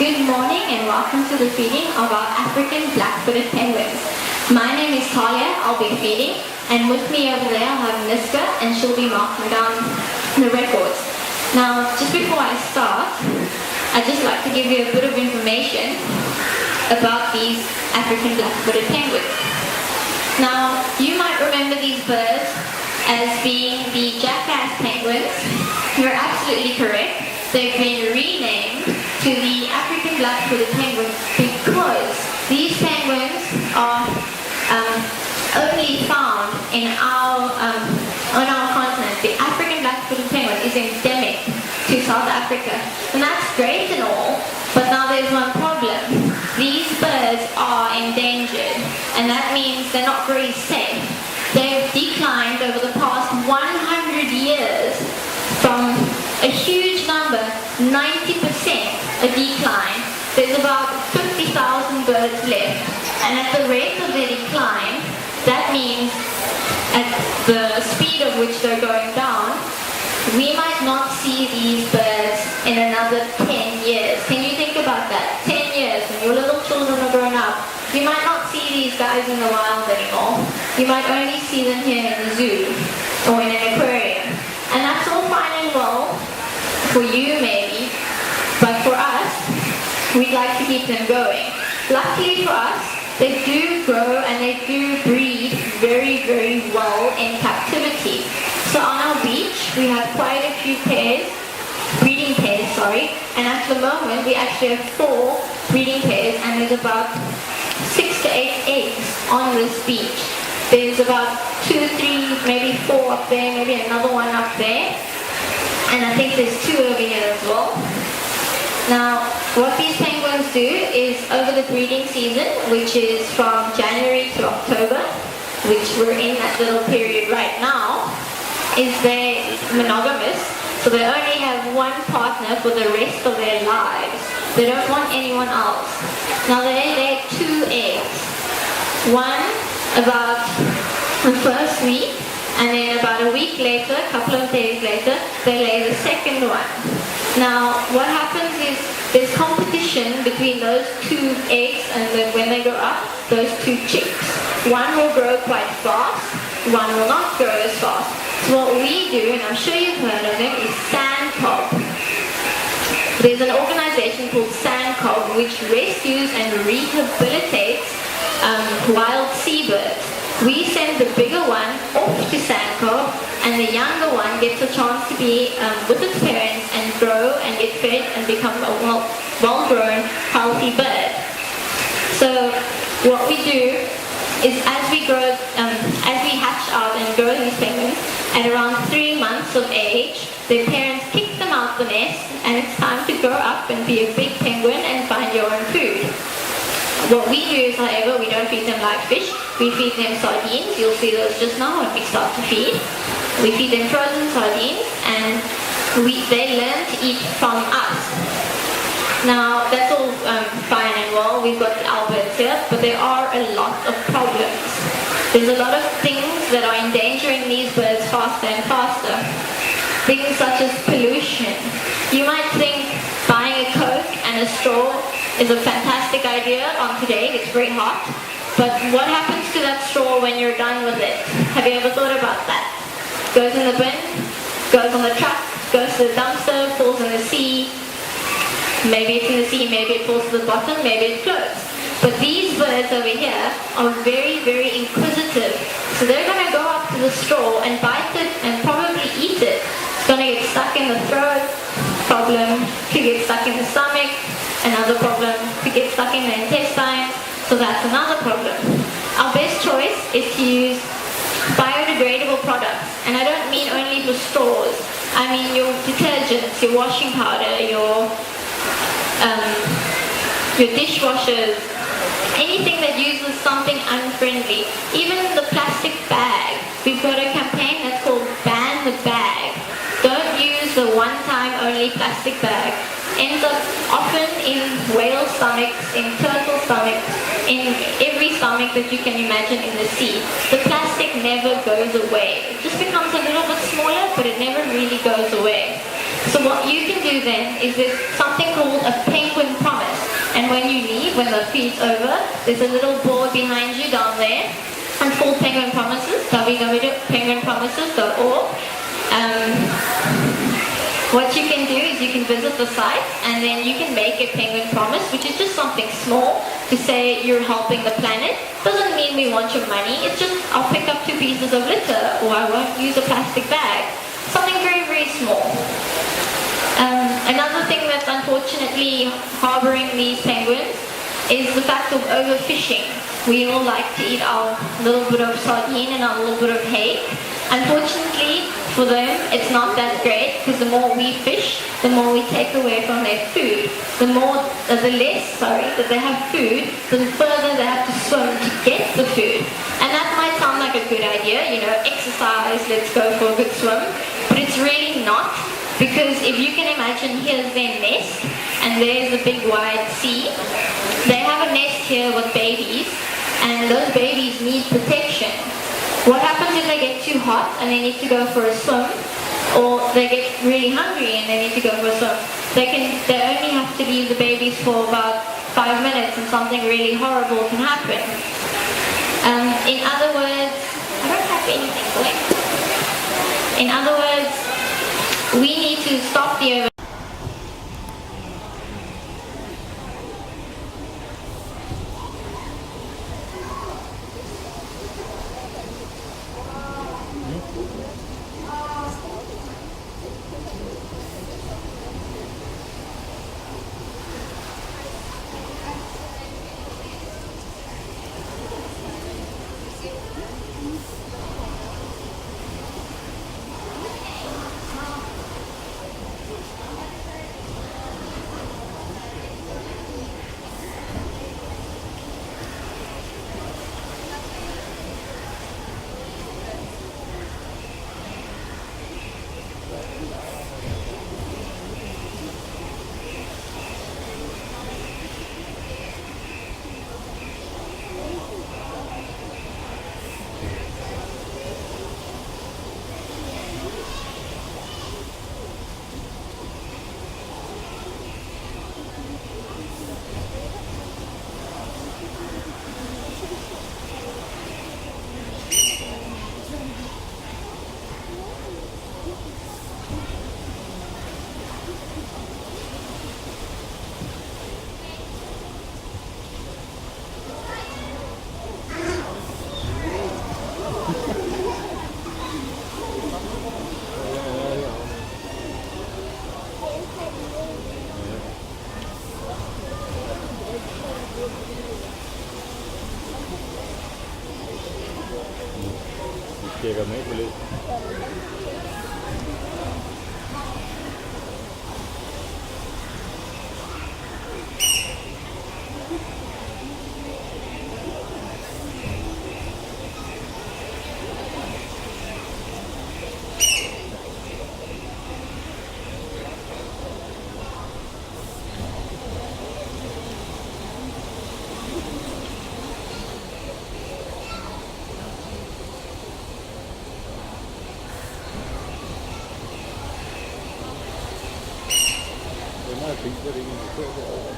Good morning and welcome to the feeding of our African black-footed penguins. My name is Talia, I'll be feeding, and with me over there I have Niska and she'll be marking down the records. Now, just before I start, I'd just like to give you a bit of information about these African black-footed penguins. Now, you might remember these birds as being the jackass penguins. You're absolutely correct. They've been renamed to the African black-footed penguins because these penguins are only found in on our continent. The African black-footed penguin is endemic to South Africa, and that's great and all, but now there's one problem. These birds are endangered, and that means they're not very safe. They've declined over the past 100 years from a huge number, 90% a decline. There's about 50,000 birds left, and at the rate of their decline, that means at the speed of which they're going down, we might not see these birds in another 10 years. Can you think about that? 10 years, when your little children are grown up, you might not see these guys in the wild anymore. You might only see them here in the zoo or in an aquarium. And that's all fine and well for you maybe, but for us, we'd like to keep them going. Luckily for us, they do grow and they do breed very, very well in captivity. So on our beach, we have quite a few breeding pairs, and at the moment we actually have 4 breeding pairs, and there's about 6 to 8 eggs on this beach. There's about 2, 3, maybe 4 up there, maybe another one up there, and I think there's 2 over here as well. Now, what these penguins do is over the breeding season, which is from January to October, which we're in that little period right now, is they're monogamous, so they only have one partner for the rest of their lives. They don't want anyone else. Now they lay 2 eggs. One about the first week, and then about a week later, a couple of days later, they lay the second one. Now what happens is there's competition between those 2 eggs, and then when they grow up, those 2 chicks. One will grow quite fast, one will not grow as fast. So what we do, and I'm sure you've heard of them, is SANCCOB. There's an organization called SANCCOB which rescues and rehabilitates wild seabirds. We send the bigger one off to SANCCOB, and the younger one gets a chance to be with its parents and grow and get fed and become a well-grown, healthy bird. So what we do is as we hatch out and grow these penguins, at around 3 months of age, their parents kick them out the nest, and it's time to grow up and be a big penguin and find your own food. What we do is, however, we don't feed them like fish. We feed them sardines. You'll see those just now when we start to feed. We feed them frozen sardines, and they learn to eat from us. Now, that's all fine and well. We've got the Alberts here, but there are a lot of problems. There's a lot of things that are endangering these birds faster and faster. Things such as pollution. You might think buying a Coke and a straw is a fantastic idea on today. It's very hot. But what happens to that straw when you're done with it? Have you ever thought about that? Goes in the bin, goes on the truck, goes to the dumpster, falls in the sea. Maybe it's in the sea, maybe it falls to the bottom, maybe it floats. But these birds over here are very, very inquisitive. So they're going to go up to the straw and bite it and probably eat it. It's going to get stuck in the throat, problem. Could get stuck in the stomach, another problem. Could get stuck in the intestines, so that's another problem. Our best choice is to use biodegradable products. And I don't mean only for straws. I mean your detergents, your washing powder, your dishwashers, anything that uses something unfriendly. Even the plastic bag. We've got a campaign that's called Ban the Bag. Don't use the one-time only plastic bag. Ends up often in whale stomachs, in turtle stomachs, in every stomach that you can imagine in the sea. The plastic never goes away. It just becomes a little bit smaller, but it never really goes away. So what you can do then is there's something called a penguin promise. when the feed's over, there's a little board behind you down there. And for Penguin Promises, www.penguinpromises.org. What you can do is you can visit the site and then you can make a penguin promise, which is just something small to say you're helping the planet. Doesn't mean we want your money. It's just I'll pick up 2 pieces of litter or I won't use a plastic bag. Something very, very small. Another thing that's unfortunately harboring these penguins is the fact of overfishing. We all like to eat our little bit of sardine and our little bit of hake. Unfortunately, for them, it's not that great because the more we fish, the more we take away from their food. The less that they have food, the further they have to swim to get the food. And that might sound like a good idea, exercise, let's go for a good swim. But it's really not, because if you can imagine, here's their nest, and there's the big wide sea. They have a nest here with babies, and those babies need protection. What happens if they get too hot and they need to go for a swim, or they get really hungry and they need to go for a swim? They only have to leave the babies for about 5 minutes and something really horrible can happen. In other words, I don't have anything left. In other words, we need to stop the tjekker med på lidt. Jeg tænkte, at det ikke er så over.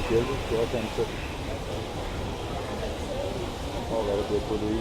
Kirke, det er også ansat. Og hvad der bliver puttet i nu.